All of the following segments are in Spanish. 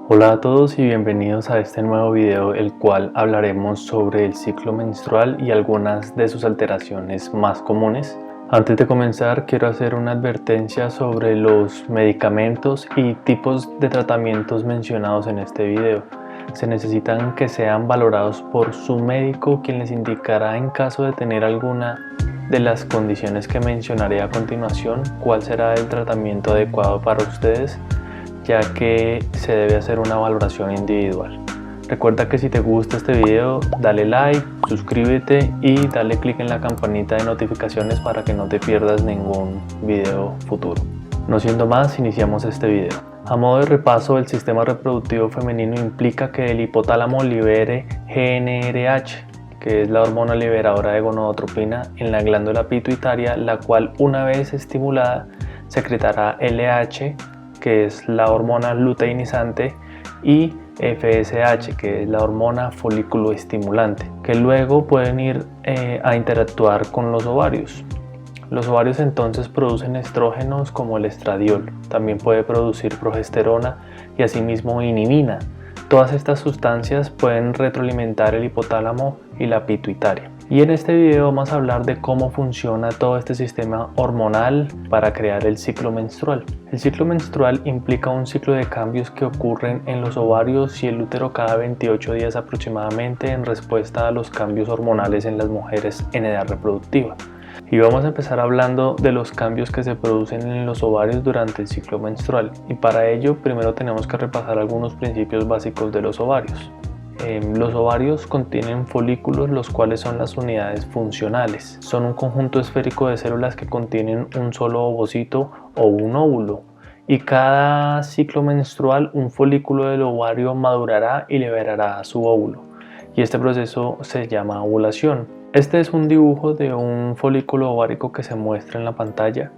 Hola a todos y bienvenidos a este nuevo video, el cual hablaremos sobre el ciclo menstrual y algunas de sus alteraciones más comunes. Antes de comenzar, quiero hacer una advertencia sobre los medicamentos y tipos de tratamientos mencionados en este video. Se necesitan que sean valorados por su médico, quien les indicará en caso de tener alguna de las condiciones que mencionaré a continuación cuál será el tratamiento adecuado para ustedes, ya que se debe hacer una valoración individual. Recuerda que si te gusta este video, dale like, suscríbete y dale click en la campanita de notificaciones para que no te pierdas ningún video futuro. No siendo más, iniciamos este video. A modo de repaso, el sistema reproductivo femenino implica que el hipotálamo libere GnRH, que es la hormona liberadora de gonadotropina, en la glándula pituitaria, la cual, una vez estimulada, secretará LH, que es la hormona luteinizante, y FSH, que es la hormona folículo estimulante, que luego pueden ir a interactuar con los ovarios. Los ovarios entonces producen estrógenos como el estradiol, también puede producir progesterona y asimismo inhibina. Todas estas sustancias pueden retroalimentar el hipotálamo y la pituitaria. Y en este video vamos a hablar de cómo funciona todo este sistema hormonal para crear el ciclo menstrual. El ciclo menstrual implica un ciclo de cambios que ocurren en los ovarios y el útero cada 28 días aproximadamente en respuesta a los cambios hormonales en las mujeres en edad reproductiva. Y vamos a empezar hablando de los cambios que se producen en los ovarios durante el ciclo menstrual. Y para ello primero tenemos que repasar algunos principios básicos de los ovarios. Los ovarios contienen folículos, los cuales son las unidades funcionales. Son un conjunto esférico de células que contienen un solo ovocito o un óvulo. Y cada ciclo menstrual un folículo del ovario madurará y liberará su óvulo. Y este proceso se llama ovulación. Este es un dibujo de un folículo ovárico que se muestra en la pantalla.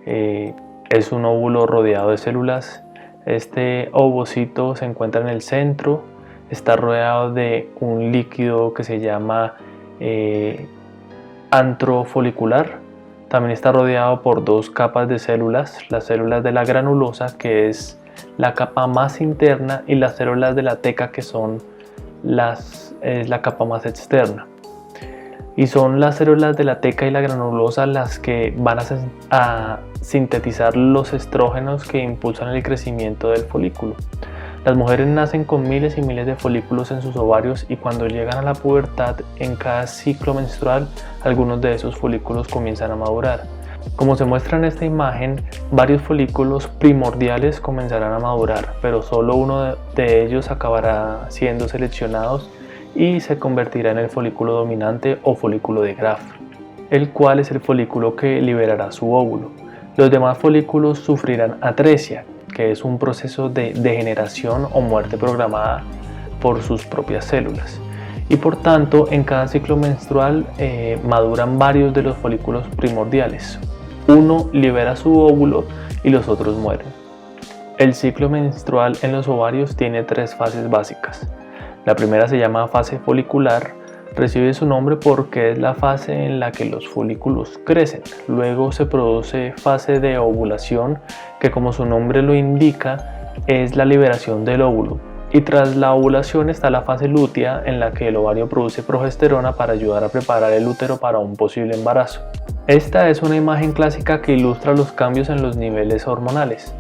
Es un óvulo rodeado de células. Este ovocito se encuentra en el centro. Está rodeado de un líquido que se llama antro folicular. También está rodeado por dos capas de células, las células de la granulosa, que es la capa más interna, y las células de la teca, que son la capa más externa. Y son las células de la teca y la granulosa las que van a sintetizar los estrógenos que impulsan el crecimiento del folículo. Las mujeres nacen con miles y miles de folículos en sus ovarios, y cuando llegan a la pubertad, en cada ciclo menstrual, algunos de esos folículos comienzan a madurar. Como se muestra en esta imagen, varios folículos primordiales comenzarán a madurar, pero solo uno de ellos acabará siendo seleccionados y se convertirá en el folículo dominante o folículo de Graf, el cual es el folículo que liberará su óvulo. Los demás folículos sufrirán atresia, que es un proceso de degeneración o muerte programada por sus propias células. Y por tanto, en cada ciclo menstrual maduran varios de los folículos primordiales. Uno libera su óvulo y los otros mueren. El ciclo menstrual en los ovarios tiene tres fases básicas. La primera se llama fase folicular. Recibe su nombre porque es la fase en la que los folículos crecen. Luego se produce fase de ovulación, que como su nombre lo indica, es la liberación del óvulo. Y tras la ovulación está la fase lútea, en la que el ovario produce progesterona para ayudar a preparar el útero para un posible embarazo. Esta es una imagen clásica que ilustra los cambios en los niveles hormonales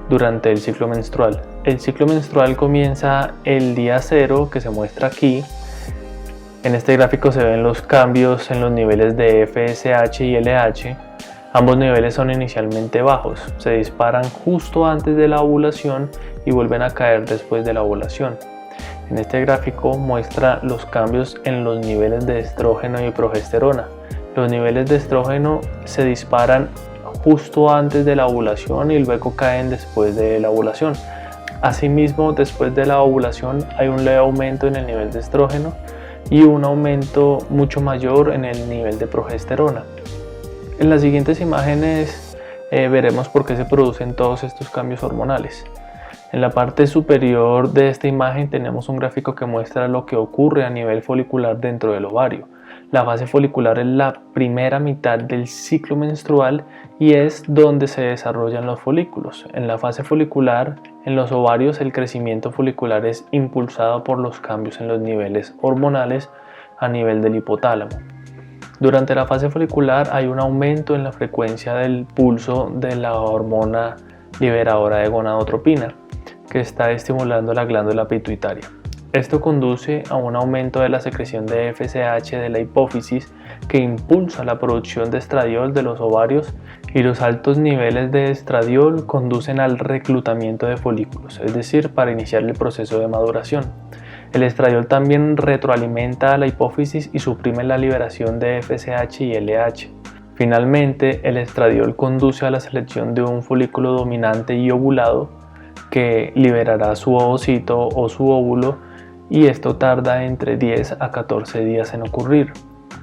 durante el ciclo menstrual. El ciclo menstrual comienza el día 0, que se muestra aquí. En este gráfico se ven los cambios en los niveles de FSH y LH. Ambos niveles son inicialmente bajos, se disparan justo antes de la ovulación y vuelven a caer después de la ovulación. En este gráfico muestra los cambios en los niveles de estrógeno y progesterona. Los niveles de estrógeno se disparan justo antes de la ovulación y luego caen después de la ovulación. Asimismo, después de la ovulación hay un leve aumento en el nivel de estrógeno y un aumento mucho mayor en el nivel de progesterona. En las siguientes imágenes veremos por qué se producen todos estos cambios hormonales. En la parte superior de esta imagen tenemos un gráfico que muestra lo que ocurre a nivel folicular dentro del ovario. La fase folicular es la primera mitad del ciclo menstrual y es donde se desarrollan los folículos. En la fase folicular, En los ovarios el crecimiento folicular es impulsado por los cambios en los niveles hormonales a nivel del hipotálamo. Durante la fase folicular hay un aumento en la frecuencia del pulso de la hormona liberadora de gonadotropina, que está estimulando la glándula pituitaria. Esto conduce a un aumento de la secreción de FSH de la hipófisis, que impulsa la producción de estradiol de los ovarios, y los altos niveles de estradiol conducen al reclutamiento de folículos, es decir, para iniciar el proceso de maduración. El estradiol también retroalimenta a la hipófisis y suprime la liberación de FSH y LH. Finalmente, el estradiol conduce a la selección de un folículo dominante y ovulado que liberará su ovocito o su óvulo, y esto tarda entre 10 a 14 días en ocurrir.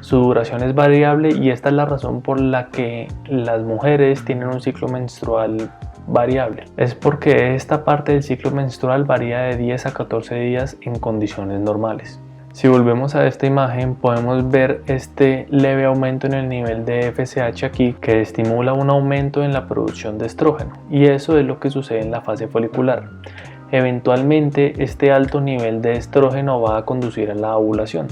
Su duración es variable y esta es la razón por la que las mujeres tienen un ciclo menstrual variable. Es porque esta parte del ciclo menstrual varía de 10 a 14 días en condiciones normales. Si volvemos a esta imagen, podemos ver este leve aumento en el nivel de FSH aquí, que estimula un aumento en la producción de estrógeno, y eso es lo que sucede en la fase folicular. Eventualmente este alto nivel de estrógeno va a conducir a la ovulación.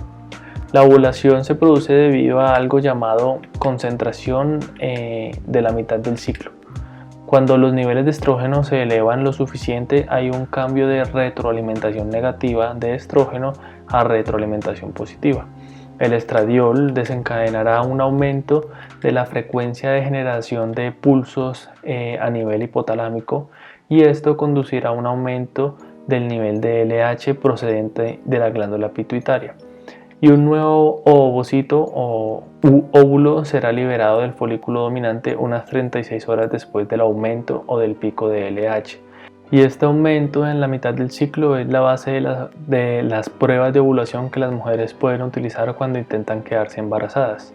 La ovulación se produce debido a algo llamado concentración de la mitad del ciclo. Cuando los niveles de estrógeno se elevan lo suficiente, hay un cambio de retroalimentación negativa de estrógeno a retroalimentación positiva. El estradiol desencadenará un aumento de la frecuencia de generación de pulsos a nivel hipotalámico, y esto conducirá a un aumento del nivel de LH procedente de la glándula pituitaria. Y un nuevo ovocito o óvulo será liberado del folículo dominante unas 36 horas después del aumento o del pico de LH. Y este aumento en la mitad del ciclo es la base de las pruebas de ovulación que las mujeres pueden utilizar cuando intentan quedarse embarazadas.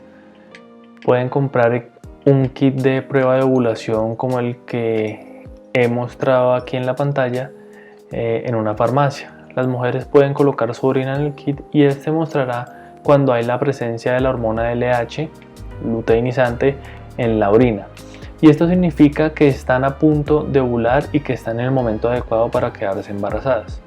Pueden comprar un kit de prueba de ovulación como el que he mostrado aquí en la pantalla en una farmacia. Las mujeres pueden colocar su orina en el kit y este mostrará cuando hay la presencia de la hormona LH, luteinizante, en la orina. Y esto significa que están a punto de ovular y que están en el momento adecuado para quedarse embarazadas.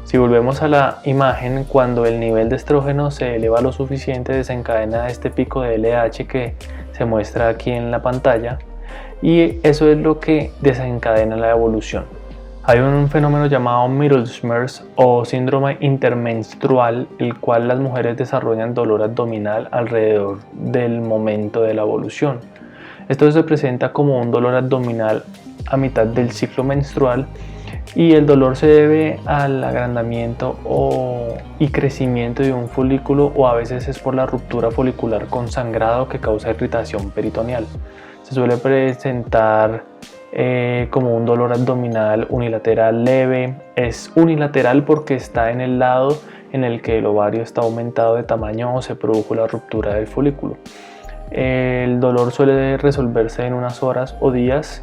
Si volvemos a la imagen, cuando el nivel de estrógeno se eleva lo suficiente, desencadena este pico de LH que se muestra aquí en la pantalla, y eso es lo que desencadena la evolución. Hay un fenómeno llamado Middlesmer's o síndrome intermenstrual, el cual las mujeres desarrollan dolor abdominal alrededor del momento de la evolución. Esto se presenta como un dolor abdominal a mitad del ciclo menstrual, y el dolor se debe al agrandamiento y crecimiento de un folículo, o a veces es por la ruptura folicular con sangrado que causa irritación peritoneal. Se suele presentar como un dolor abdominal unilateral leve. Es unilateral porque está en el lado en el que el ovario está aumentado de tamaño o se produjo la ruptura del folículo. El dolor suele resolverse en unas horas o días.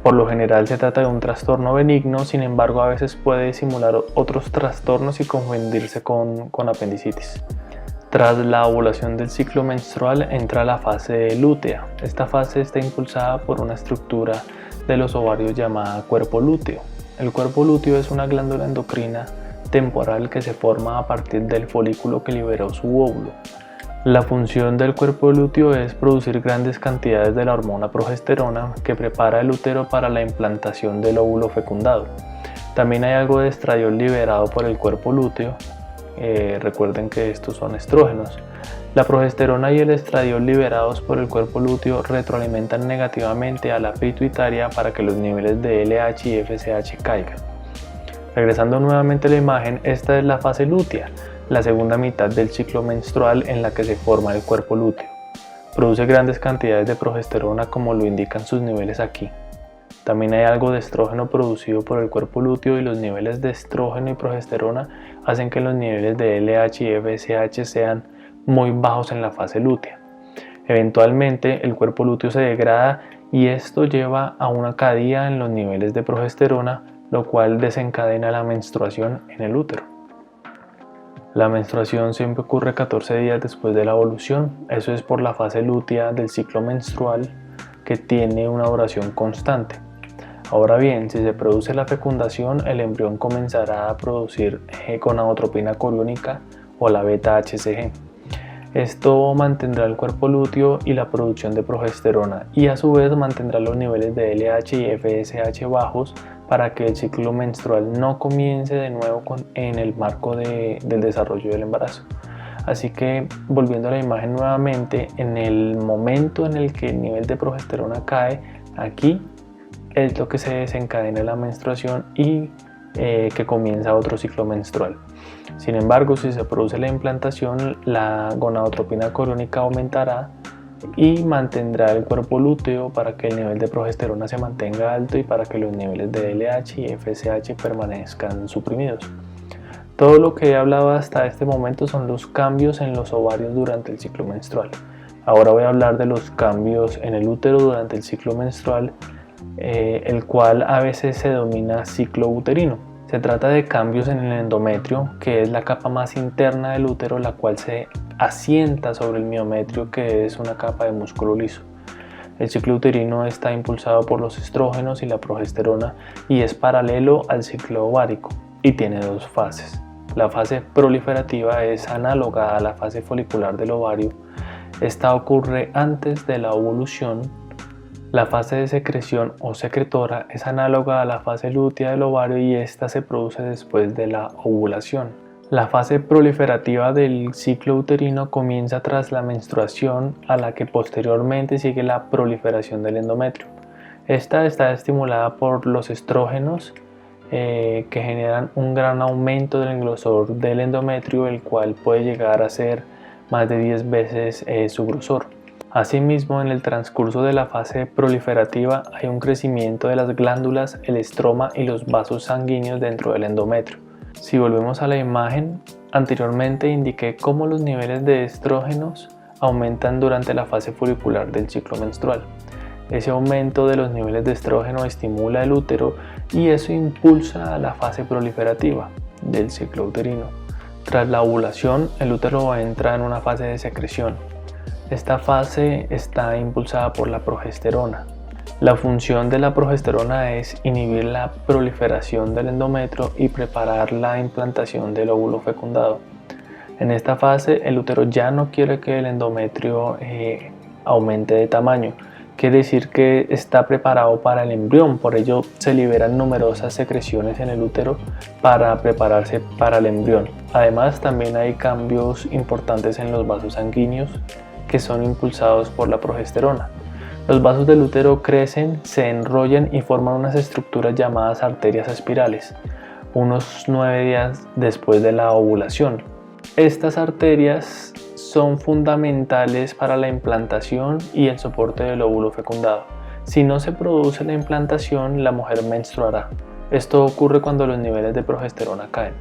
Por lo general se trata de un trastorno benigno, sin embargo a veces puede simular otros trastornos y confundirse con apendicitis. Tras la ovulación del ciclo menstrual entra la fase lútea. Esta fase está impulsada por una estructura de los ovarios llamada cuerpo lúteo. El cuerpo lúteo es una glándula endocrina temporal que se forma a partir del folículo que liberó su óvulo. La función del cuerpo lúteo es producir grandes cantidades de la hormona progesterona que prepara el útero para la implantación del óvulo fecundado. También hay algo de estradiol liberado por el cuerpo lúteo. Recuerden que estos son estrógenos. La progesterona y el estradiol liberados por el cuerpo lúteo retroalimentan negativamente a la pituitaria para que los niveles de LH y FSH caigan. Regresando nuevamente a la imagen, esta es la fase lútea, la segunda mitad del ciclo menstrual en la que se forma el cuerpo lúteo. Produce grandes cantidades de progesterona como lo indican sus niveles aquí. También hay algo de estrógeno producido por el cuerpo lúteo, y los niveles de estrógeno y progesterona hacen que los niveles de LH y FSH sean muy bajos en la fase lútea. Eventualmente el cuerpo lúteo se degrada y esto lleva a una caída en los niveles de progesterona, lo cual desencadena la menstruación en el útero. La menstruación siempre ocurre 14 días después de la ovulación. Eso es por la fase lútea del ciclo menstrual, que tiene una duración constante. Ahora bien, si se produce la fecundación, el embrión comenzará a producir gonadotropina coriónica o la beta-HCG. Esto mantendrá el cuerpo lúteo y la producción de progesterona, y a su vez mantendrá los niveles de LH y FSH bajos para que el ciclo menstrual no comience de nuevo en el marco del desarrollo del embarazo. Así que, volviendo a la imagen nuevamente, en el momento en el que el nivel de progesterona cae, aquí es lo que se desencadena la menstruación y que comienza otro ciclo menstrual. Sin embargo, si se produce la implantación, la gonadotropina coriónica aumentará y mantendrá el cuerpo lúteo para que el nivel de progesterona se mantenga alto y para que los niveles de LH y FSH permanezcan suprimidos. Todo lo que he hablado hasta este momento son los cambios en los ovarios durante el ciclo menstrual. Ahora voy a hablar de los cambios en el útero durante el ciclo menstrual, el cual a veces se denomina ciclo uterino. Se trata de cambios en el endometrio, que es la capa más interna del útero, la cual se asienta sobre el miometrio, que es una capa de músculo liso. El ciclo uterino está impulsado por los estrógenos y la progesterona y es paralelo al ciclo ovárico y tiene dos fases. La fase proliferativa es análoga a la fase folicular del ovario. Esta ocurre antes de la ovulación. La fase de secreción o secretora es análoga a la fase lútea del ovario y esta se produce después de la ovulación. La fase proliferativa del ciclo uterino comienza tras la menstruación, a la que posteriormente sigue la proliferación del endometrio. Esta está estimulada por los estrógenos que generan un gran aumento del grosor del endometrio, el cual puede llegar a ser más de 10 veces su grosor. Asimismo, en el transcurso de la fase proliferativa hay un crecimiento de las glándulas, el estroma y los vasos sanguíneos dentro del endometrio. Si volvemos a la imagen, anteriormente indiqué cómo los niveles de estrógenos aumentan durante la fase folicular del ciclo menstrual. Ese aumento de los niveles de estrógeno estimula el útero y eso impulsa a la fase proliferativa del ciclo uterino. Tras la ovulación, el útero entra en una fase de secreción. Esta fase está impulsada por la progesterona. La función de la progesterona es inhibir la proliferación del endometrio y preparar la implantación del óvulo fecundado. En esta fase, el útero ya no quiere que el endometrio aumente de tamaño. Quiere decir que está preparado para el embrión, por ello se liberan numerosas secreciones en el útero para prepararse para el embrión. Además, también hay cambios importantes en los vasos sanguíneos que son impulsados por la progesterona. Los vasos del útero crecen, se enrollan y forman unas estructuras llamadas arterias espirales, unos 9 días después de la ovulación. Estas arterias son fundamentales para la implantación y el soporte del óvulo fecundado. Si no se produce la implantación, la mujer menstruará. Esto ocurre cuando los niveles de progesterona caen.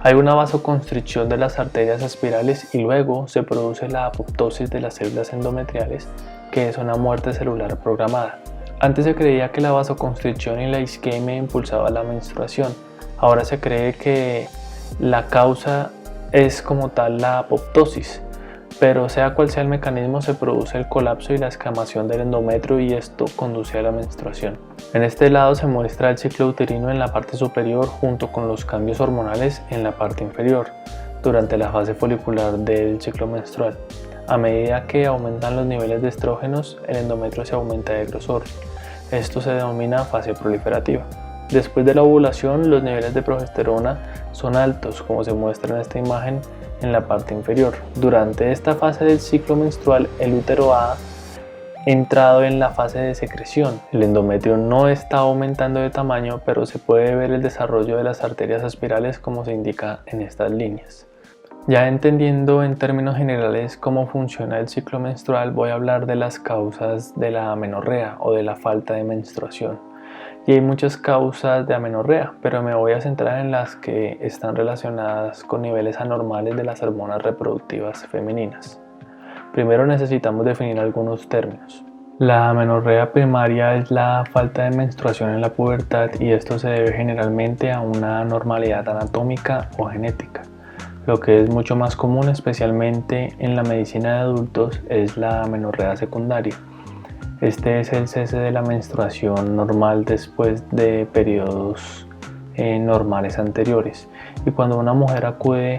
Hay una vasoconstricción de las arterias espirales y luego se produce la apoptosis de las células endometriales, que es una muerte celular programada. Antes se creía que la vasoconstricción y la isquemia impulsaban la menstruación. Ahora se cree que la causa es como tal la apoptosis. Pero sea cual sea el mecanismo, se produce el colapso y la escamación del endometrio y esto conduce a la menstruación. En este lado se muestra el ciclo uterino en la parte superior junto con los cambios hormonales en la parte inferior durante la fase folicular del ciclo menstrual. A medida que aumentan los niveles de estrógenos, el endometrio se aumenta de grosor. Esto se denomina fase proliferativa. Después de la ovulación, los niveles de progesterona son altos, como se muestra en esta imagen en la parte inferior. Durante esta fase del ciclo menstrual, el útero ha entrado en la fase de secreción. El endometrio no está aumentando de tamaño, pero se puede ver el desarrollo de las arterias espirales como se indica en estas líneas. Ya entendiendo en términos generales cómo funciona el ciclo menstrual, voy a hablar de las causas de la amenorrea o de la falta de menstruación. Y hay muchas causas de amenorrea, pero me voy a centrar en las que están relacionadas con niveles anormales de las hormonas reproductivas femeninas. Primero necesitamos definir algunos términos. La amenorrea primaria es la falta de menstruación en la pubertad y esto se debe generalmente a una anormalidad anatómica o genética. Lo que es mucho más común, especialmente en la medicina de adultos, es la amenorrea secundaria. Este es el cese de la menstruación normal después de periodos normales anteriores. Y cuando una mujer acude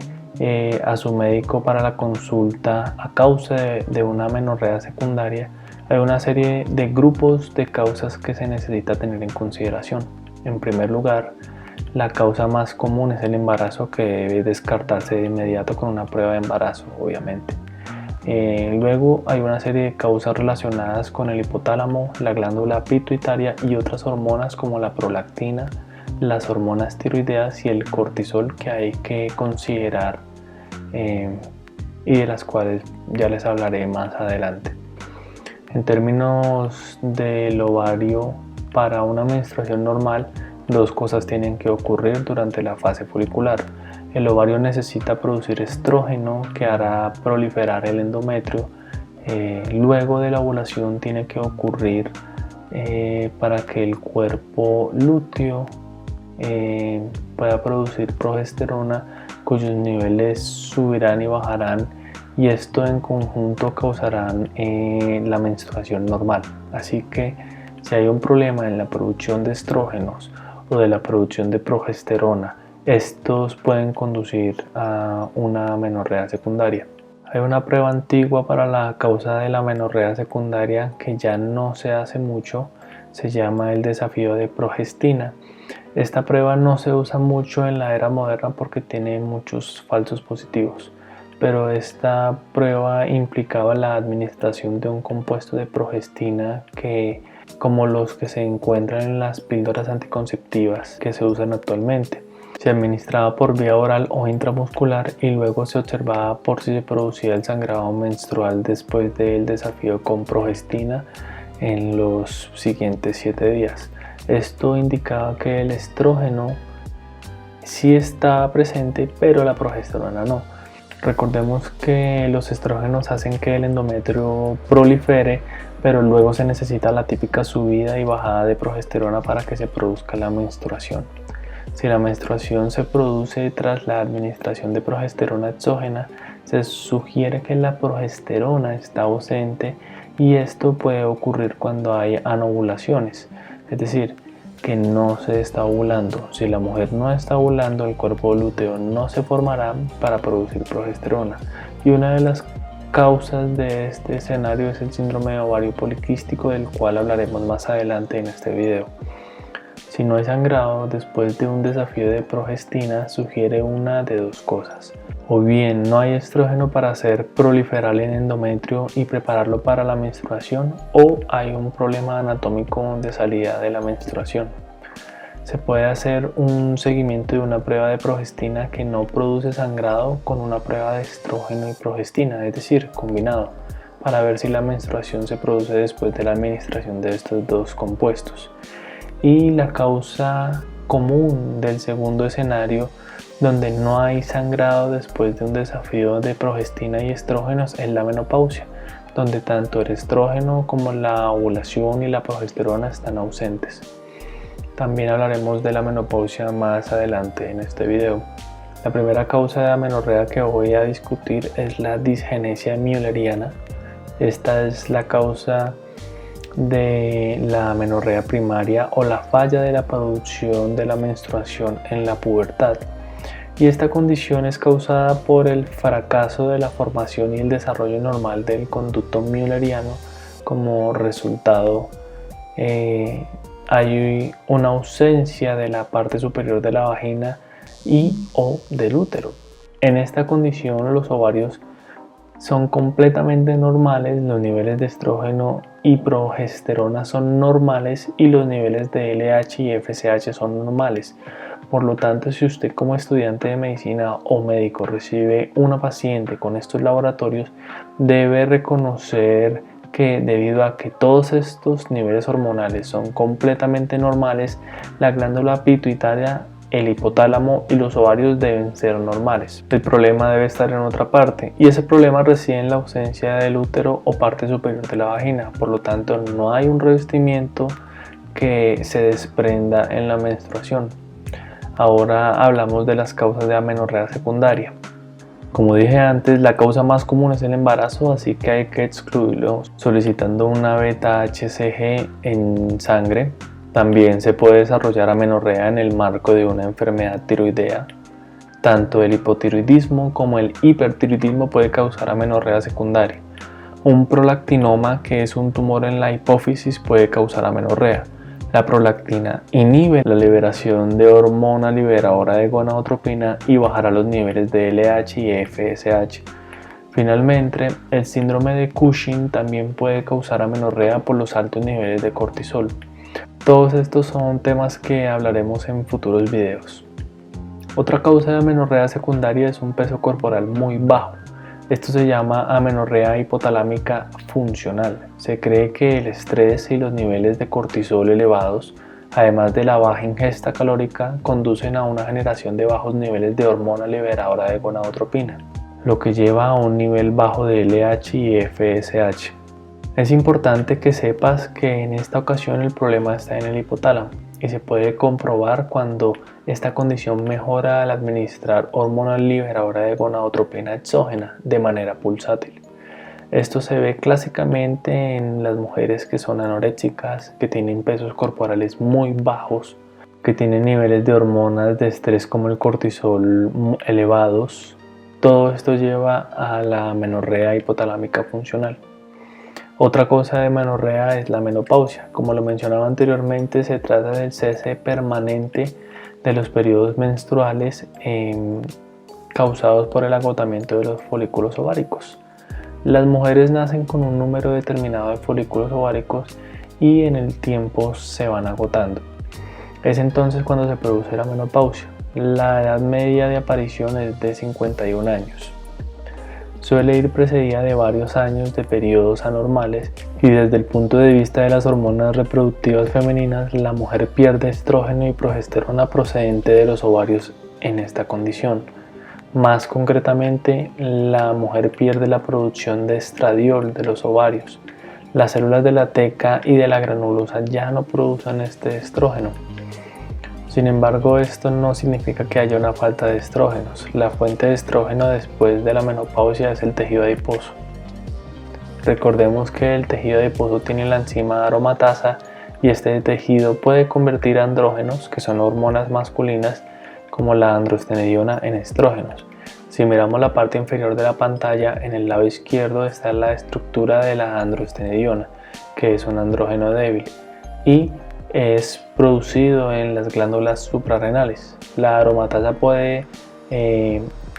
a su médico para la consulta a causa de una amenorrea secundaria, hay una serie de grupos de causas que se necesita tener en consideración. En primer lugar, la causa más común es el embarazo, que debe descartarse de inmediato con una prueba de embarazo, obviamente. Luego hay una serie de causas relacionadas con el hipotálamo, la glándula pituitaria y otras hormonas como la prolactina, las hormonas tiroideas y el cortisol, que hay que considerar y de las cuales ya les hablaré más adelante. En términos del ovario, para una menstruación normal, dos cosas tienen que ocurrir durante la fase folicular. El ovario necesita producir estrógeno que hará proliferar el endometrio. Luego de la ovulación tiene que ocurrir para que el cuerpo lúteo pueda producir progesterona, cuyos niveles subirán y bajarán, y esto en conjunto causarán la menstruación normal. Así que si hay un problema en la producción de estrógenos o de la producción de progesterona, estos pueden conducir a una amenorrea secundaria. Hay una prueba antigua para la causa de la amenorrea secundaria que ya no se hace mucho, se llama el desafío de progestina. Esta prueba no se usa mucho en la era moderna porque tiene muchos falsos positivos, pero esta prueba implicaba la administración de un compuesto de progestina como los que se encuentran en las píldoras anticonceptivas que se usan actualmente. Se administraba por vía oral o intramuscular y luego se observaba por si se producía el sangrado menstrual después del desafío con progestina en los siguientes 7 días. Esto indicaba que el estrógeno sí estaba presente, pero la progesterona no. Recordemos que los estrógenos hacen que el endometrio prolifere, pero luego se necesita la típica subida y bajada de progesterona para que se produzca la menstruación. Si la menstruación se produce tras la administración de progesterona exógena, se sugiere que la progesterona está ausente, y esto puede ocurrir cuando hay anovulaciones, es decir, que no se está ovulando. Si la mujer no está ovulando, el cuerpo lúteo no se formará para producir progesterona, y una de las causas de este escenario es el síndrome de ovario poliquístico, del cual hablaremos más adelante en este video. Si no hay sangrado después de un desafío de progestina, sugiere una de dos cosas: o bien no hay estrógeno para hacer proliferar el endometrio y prepararlo para la menstruación, o hay un problema anatómico de salida de la menstruación. Se puede hacer un seguimiento de una prueba de progestina que no produce sangrado con una prueba de estrógeno y progestina, es decir, combinado, para ver si la menstruación se produce después de la administración de estos dos compuestos. Y la causa común del segundo escenario, donde no hay sangrado después de un desafío de progestina y estrógenos, es la menopausia, donde tanto el estrógeno como la ovulación y la progesterona están ausentes. También hablaremos de la menopausia más adelante en este video. La primera causa de amenorrea que voy a discutir es la disgenesia mülleriana. Esta es la causa de la amenorrea primaria o la falla de la producción de la menstruación en la pubertad, y esta condición es causada por el fracaso de la formación y el desarrollo normal del conducto mülleriano. Como resultado, hay una ausencia de la parte superior de la vagina y o del útero. En esta condición los ovarios son completamente normales, los niveles de estrógeno y progesterona son normales y los niveles de LH y FSH son normales. Por lo tanto, si usted como estudiante de medicina o médico recibe una paciente con estos laboratorios, debe reconocer que debido a que todos estos niveles hormonales son completamente normales, la glándula pituitaria, el hipotálamo y los ovarios deben ser normales. El problema debe estar en otra parte, y ese problema reside en la ausencia del útero o parte superior de la vagina. Por lo tanto, no hay un revestimiento que se desprenda en la menstruación. Ahora hablamos de las causas de amenorrea secundaria. Como dije antes, la causa más común es el embarazo, así que hay que excluirlo solicitando una beta-HCG en sangre. También se puede desarrollar amenorrea en el marco de una enfermedad tiroidea. Tanto el hipotiroidismo como el hipertiroidismo puede causar amenorrea secundaria. Un prolactinoma, que es un tumor en la hipófisis, puede causar amenorrea. La prolactina inhibe la liberación de hormona liberadora de gonadotropina y bajará los niveles de LH y FSH. Finalmente, el síndrome de Cushing también puede causar amenorrea por los altos niveles de cortisol. Todos estos son temas que hablaremos en futuros videos. Otra causa de amenorrea secundaria es un peso corporal muy bajo. Esto se llama amenorrea hipotalámica funcional. Se cree que el estrés y los niveles de cortisol elevados, además de la baja ingesta calórica, conducen a una generación de bajos niveles de hormona liberadora de gonadotropina, lo que lleva a un nivel bajo de LH y FSH. Es importante que sepas que en esta ocasión el problema está en el hipotálamo y se puede comprobar cuando esta condición mejora al administrar hormona liberadora de gonadotropina exógena de manera pulsátil. Esto se ve clásicamente en las mujeres que son anoréxicas, que tienen pesos corporales muy bajos, que tienen niveles de hormonas de estrés como el cortisol elevados. Todo esto lleva a la amenorrea hipotalámica funcional. Otra cosa de amenorrea es la menopausia. Como lo mencionaba anteriormente, se trata del cese permanente de los periodos menstruales causados por el agotamiento de los folículos ováricos. Las mujeres nacen con un número determinado de folículos ováricos y en el tiempo se van agotando. Es entonces cuando se produce la menopausia. La edad media de aparición es de 51 años. Suele ir precedida de varios años de periodos anormales y desde el punto de vista de las hormonas reproductivas femeninas, la mujer pierde estrógeno y progesterona procedente de los ovarios en esta condición. Más concretamente, la mujer pierde la producción de estradiol de los ovarios. Las células de la teca y de la granulosa ya no producen este estrógeno. Sin embargo, esto no significa que haya una falta de estrógenos. La fuente de estrógeno después de la menopausia es el tejido adiposo. Recordemos que el tejido adiposo tiene la enzima aromatasa y este tejido puede convertir andrógenos, que son hormonas masculinas, como la androstenediona, en estrógenos. Si miramos la parte inferior de la pantalla, en el lado izquierdo está la estructura de la androstenediona, que es un andrógeno débil, y es producido en las glándulas suprarrenales. La aromatasa puede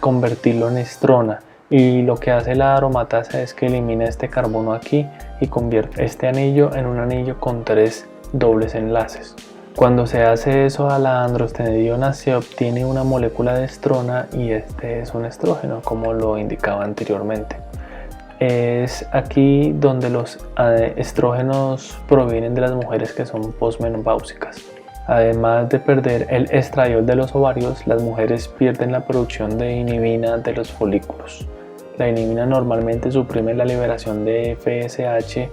convertirlo en estrona y lo que hace la aromatasa es que elimina este carbono aquí y convierte este anillo en un anillo con 3 dobles enlaces. Cuando se hace eso a la androstenediona se obtiene una molécula de estrona y este es un estrógeno, como lo indicaba anteriormente. Es aquí donde los estrógenos provienen de las mujeres que son posmenopáusicas. Además de perder el estradiol de los ovarios, las mujeres pierden la producción de inhibina de los folículos. La inhibina normalmente suprime la liberación de FSH,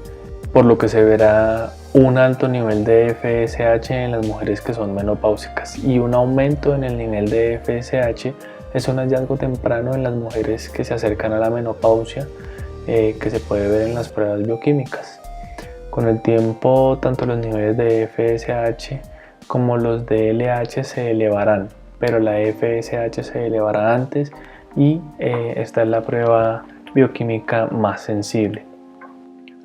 por lo que se verá un alto nivel de FSH en las mujeres que son menopáusicas y un aumento en el nivel de FSH es un hallazgo temprano en las mujeres que se acercan a la menopausia, que se puede ver en las pruebas bioquímicas. Con el tiempo, tanto los niveles de FSH como los de LH se elevarán, pero la FSH se elevará antes y esta es la prueba bioquímica más sensible.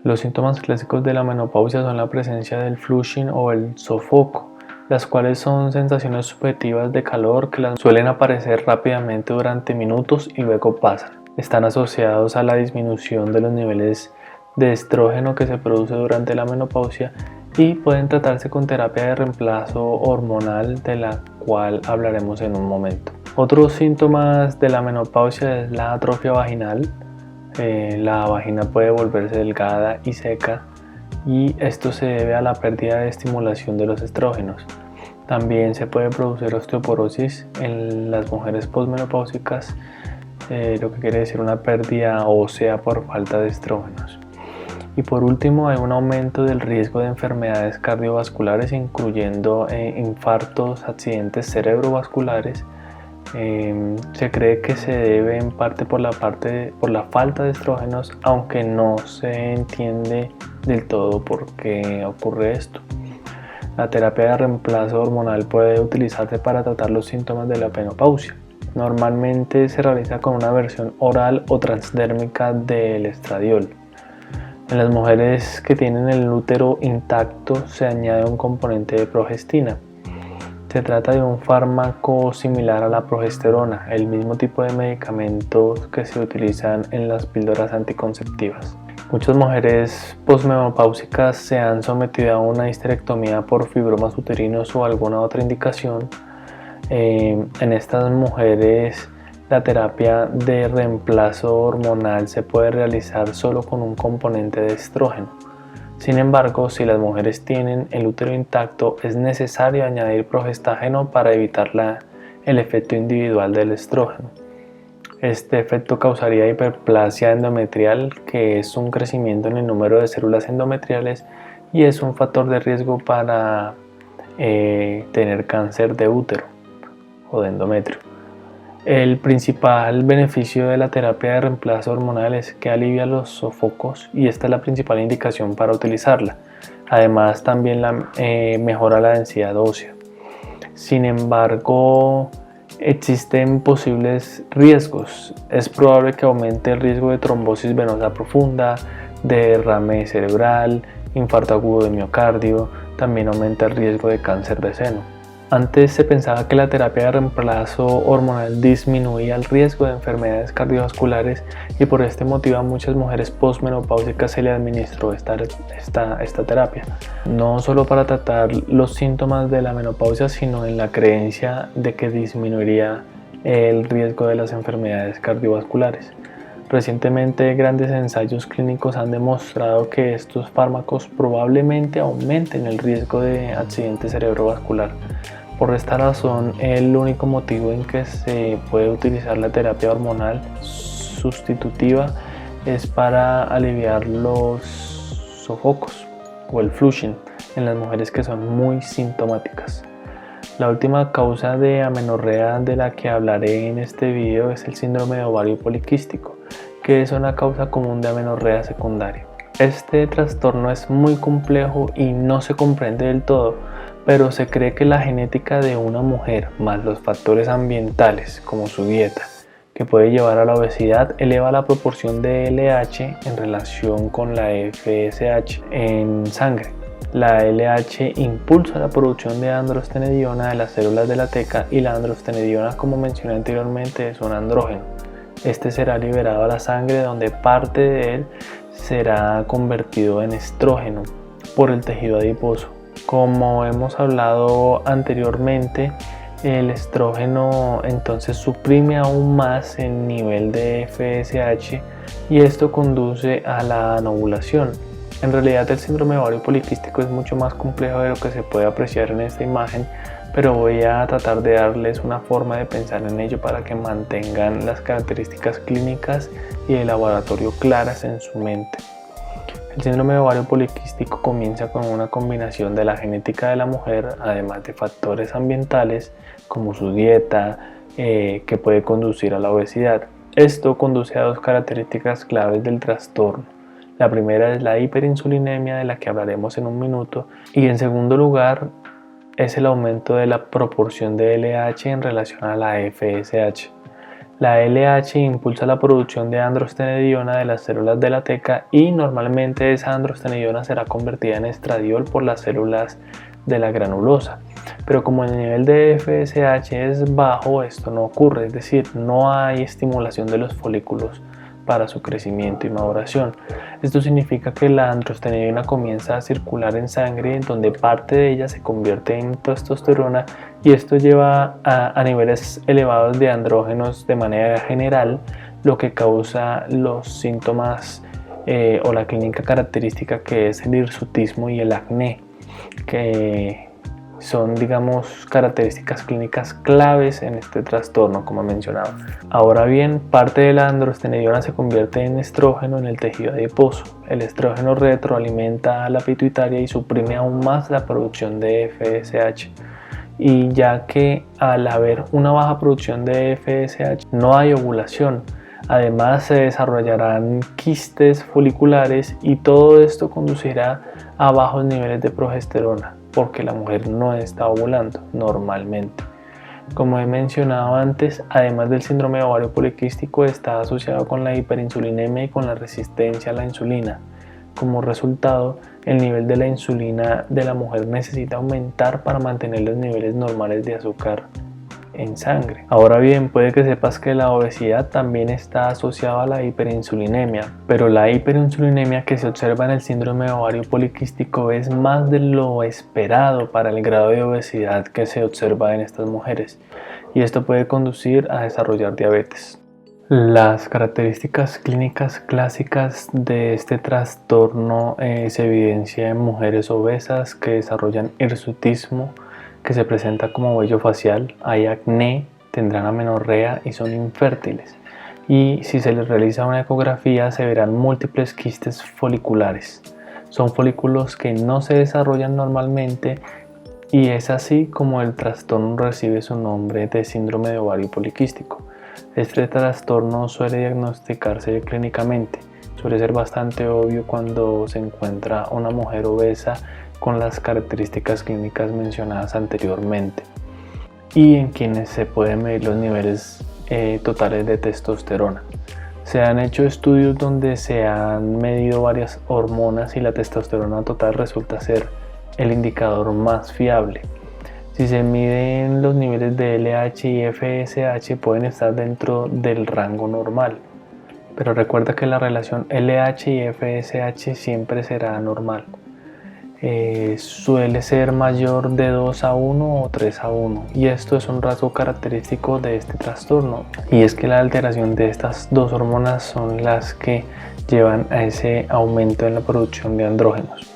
Los síntomas clásicos de la menopausia son la presencia del flushing o el sofoco, las cuales son sensaciones subjetivas de calor que suelen aparecer rápidamente durante minutos y luego pasan. Están asociados a la disminución de los niveles de estrógeno que se produce durante la menopausia y pueden tratarse con terapia de reemplazo hormonal, de la cual hablaremos en un momento. Otros síntomas de la menopausia es la atrofia vaginal. La vagina puede volverse delgada y seca y esto se debe a la pérdida de estimulación de los estrógenos. También se puede producir osteoporosis en las mujeres posmenopáusicas, lo que quiere decir una pérdida ósea por falta de estrógenos. Y por último, hay un aumento del riesgo de enfermedades cardiovasculares, incluyendo infartos, accidentes cerebrovasculares, Se cree que se debe en parte por la falta de estrógenos, aunque no se entiende del todo por qué ocurre esto. La terapia de reemplazo hormonal puede utilizarse para tratar los síntomas de la menopausia. Normalmente se realiza con una versión oral o transdérmica del estradiol. En las mujeres que tienen el útero intacto se añade un componente de progestina. Se trata de un fármaco similar a la progesterona, el mismo tipo de medicamentos que se utilizan en las píldoras anticonceptivas. Muchas mujeres posmenopáusicas se han sometido a una histerectomía por fibromas uterinos o alguna otra indicación. En estas mujeres la terapia de reemplazo hormonal se puede realizar solo con un componente de estrógeno. Sin embargo, si las mujeres tienen el útero intacto, es necesario añadir progestágeno para evitar el efecto individual del estrógeno. Este efecto causaría hiperplasia endometrial, que es un crecimiento en el número de células endometriales y es un factor de riesgo para tener cáncer de útero o de endometrio. El principal beneficio de la terapia de reemplazo hormonal es que alivia los sofocos y esta es la principal indicación para utilizarla. Además, también mejora la densidad ósea. Sin embargo, existen posibles riesgos. Es probable que aumente el riesgo de trombosis venosa profunda, de derrame cerebral, infarto agudo de miocardio. También aumenta el riesgo de cáncer de seno. Antes se pensaba que la terapia de reemplazo hormonal disminuía el riesgo de enfermedades cardiovasculares y por este motivo a muchas mujeres posmenopáusicas se le administró esta terapia. No solo para tratar los síntomas de la menopausia, sino en la creencia de que disminuiría el riesgo de las enfermedades cardiovasculares. Recientemente, grandes ensayos clínicos han demostrado que estos fármacos probablemente aumenten el riesgo de accidente cerebrovascular. Por esta razón, el único motivo en que se puede utilizar la terapia hormonal sustitutiva es para aliviar los sofocos o el flushing en las mujeres que son muy sintomáticas. La última causa de amenorrea de la que hablaré en este video es el síndrome de ovario poliquístico, que es una causa común de amenorrea secundaria. Este trastorno es muy complejo y no se comprende del todo, pero se cree que la genética de una mujer más los factores ambientales como su dieta, que puede llevar a la obesidad, eleva la proporción de LH en relación con la FSH en sangre. La LH impulsa la producción de androstenediona de las células de la teca y la androstenediona, como mencioné anteriormente, es un andrógeno. Este será liberado a la sangre, donde parte de él será convertido en estrógeno por el tejido adiposo. Como hemos hablado anteriormente, el estrógeno entonces suprime aún más el nivel de FSH y esto conduce a la anovulación. En realidad, el síndrome de ovario poliquístico es mucho más complejo de lo que se puede apreciar en esta imagen, pero voy a tratar de darles una forma de pensar en ello para que mantengan las características clínicas y de laboratorio claras en su mente. El síndrome de ovario poliquístico comienza con una combinación de la genética de la mujer, además de factores ambientales como su dieta, que puede conducir a la obesidad. Esto conduce a dos características claves del trastorno. La primera es la hiperinsulinemia, de la que hablaremos en un minuto, y en segundo lugar es el aumento de la proporción de LH en relación a la FSH. La LH impulsa la producción de androstenediona de las células de la teca y normalmente esa androstenediona será convertida en estradiol por las células de la granulosa. Pero como el nivel de FSH es bajo, esto no ocurre, es decir, no hay estimulación de los folículos para su crecimiento y maduración. Esto significa que la androstenediona comienza a circular en sangre, donde parte de ella se convierte en testosterona y esto lleva a niveles elevados de andrógenos de manera general, lo que causa los síntomas o la clínica característica, que es el hirsutismo y el acné, que son, digamos, características clínicas claves en este trastorno, como he mencionado. Ahora bien, parte de la androstenediona se convierte en estrógeno en el tejido adiposo. El estrógeno retroalimenta a la pituitaria y suprime aún más la producción de FSH. y ya que al haber una baja producción de FSH no hay ovulación. Además se desarrollarán quistes foliculares y todo esto conducirá a bajos niveles de progesterona porque la mujer no está ovulando normalmente. Como he mencionado antes, además del síndrome de ovario poliquístico está asociado con la hiperinsulinemia y con la resistencia a la insulina. Como resultado, el nivel de la insulina de la mujer necesita aumentar para mantener los niveles normales de azúcar en sangre. Ahora bien, puede que sepas que la obesidad también está asociada a la hiperinsulinemia, pero la hiperinsulinemia que se observa en el síndrome de ovario poliquístico es más de lo esperado para el grado de obesidad que se observa en estas mujeres, y esto puede conducir a desarrollar diabetes. Las características clínicas clásicas de este trastorno se evidencia en mujeres obesas que desarrollan hirsutismo, que se presenta como vello facial, hay acné, tendrán amenorrea y son infértiles. Y si se les realiza una ecografía se verán múltiples quistes foliculares. Son folículos que no se desarrollan normalmente y es así como el trastorno recibe su nombre de síndrome de ovario poliquístico. Este trastorno suele diagnosticarse clínicamente. Suele ser bastante obvio cuando se encuentra una mujer obesa con las características clínicas mencionadas anteriormente y en quienes se pueden medir los niveles totales de testosterona. Se han hecho estudios donde se han medido varias hormonas y la testosterona total resulta ser el indicador más fiable. Si se miden los niveles de LH y FSH pueden estar dentro del rango normal, pero recuerda que la relación LH y FSH siempre será normal. Suele ser mayor de 2 a 1 o 3 a 1 y esto es un rasgo característico de este trastorno, y es que la alteración de estas dos hormonas son las que llevan a ese aumento en la producción de andrógenos.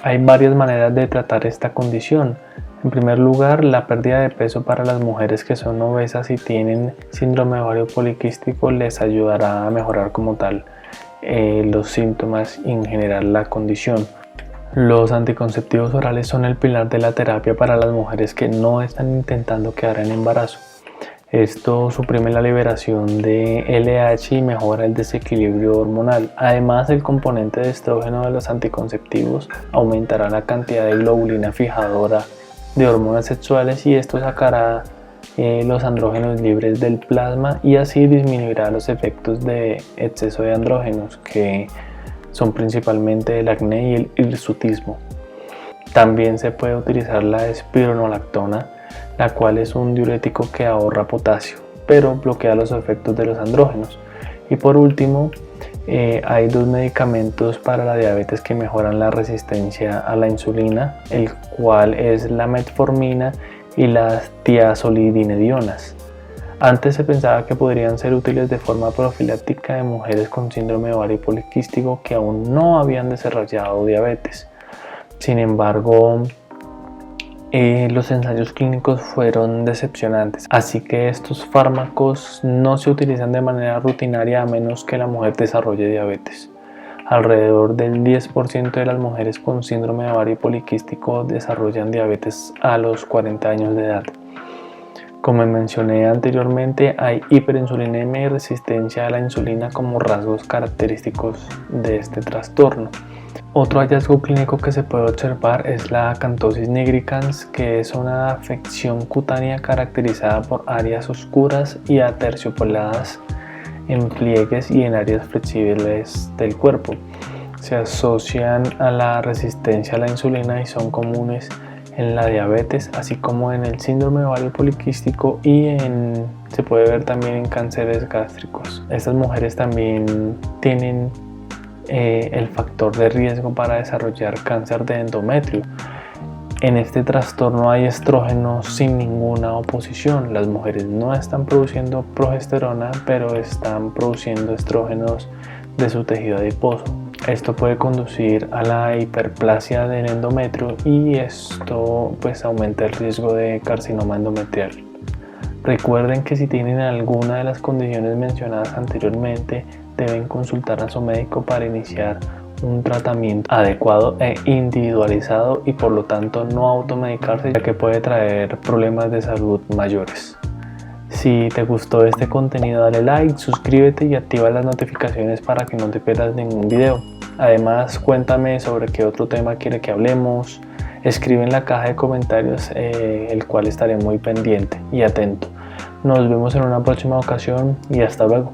Hay varias maneras de tratar esta condición. En primer lugar, la pérdida de peso para las mujeres que son obesas y tienen síndrome de ovario poliquístico les ayudará a mejorar como tal los síntomas y en general la condición. Los anticonceptivos orales son el pilar de la terapia para las mujeres que no están intentando quedar en embarazo. Esto suprime la liberación de LH y mejora el desequilibrio hormonal. Además, el componente de estrógeno de los anticonceptivos aumentará la cantidad de globulina fijadora de hormonas sexuales y esto sacará los andrógenos libres del plasma y así disminuirá los efectos de exceso de andrógenos, que son principalmente el acné y el hirsutismo. También se puede utilizar la espironolactona, la cual es un diurético que ahorra potasio, pero bloquea los efectos de los andrógenos. Y por último, hay dos medicamentos para la diabetes que mejoran la resistencia a la insulina, el cual es la metformina y las tiazolidinedionas. Antes se pensaba que podrían ser útiles de forma profiláctica en mujeres con síndrome de ovario poliquístico que aún no habían desarrollado diabetes. Sin embargo, los ensayos clínicos fueron decepcionantes, así que estos fármacos no se utilizan de manera rutinaria a menos que la mujer desarrolle diabetes. Alrededor del 10% de las mujeres con síndrome de ovario poliquístico desarrollan diabetes a los 40 años de edad. Como mencioné anteriormente, hay hiperinsulinemia y resistencia a la insulina como rasgos característicos de este trastorno. Otro hallazgo clínico que se puede observar es la acantosis nigricans, que es una afección cutánea caracterizada por áreas oscuras y aterciopeladas en pliegues y en áreas flexibles del cuerpo. Se asocian a la resistencia a la insulina y son comunes en la diabetes, así como en el síndrome de ovario poliquístico y se puede ver también en cánceres gástricos. Estas mujeres también tienen el factor de riesgo para desarrollar cáncer de endometrio. En este trastorno hay estrógenos sin ninguna oposición. Las mujeres no están produciendo progesterona, pero están produciendo estrógenos de su tejido adiposo. Esto puede conducir a la hiperplasia del endometrio y esto pues aumenta el riesgo de carcinoma endometrial. Recuerden que si tienen alguna de las condiciones mencionadas anteriormente, deben consultar a su médico para iniciar un tratamiento adecuado e individualizado y por lo tanto no automedicarse, ya que puede traer problemas de salud mayores. Si te gustó este contenido, dale like, suscríbete y activa las notificaciones para que no te pierdas ningún video. Además, cuéntame sobre qué otro tema quiere que hablemos. Escribe en la caja de comentarios, el cual estaré muy pendiente y atento. Nos vemos en una próxima ocasión y hasta luego.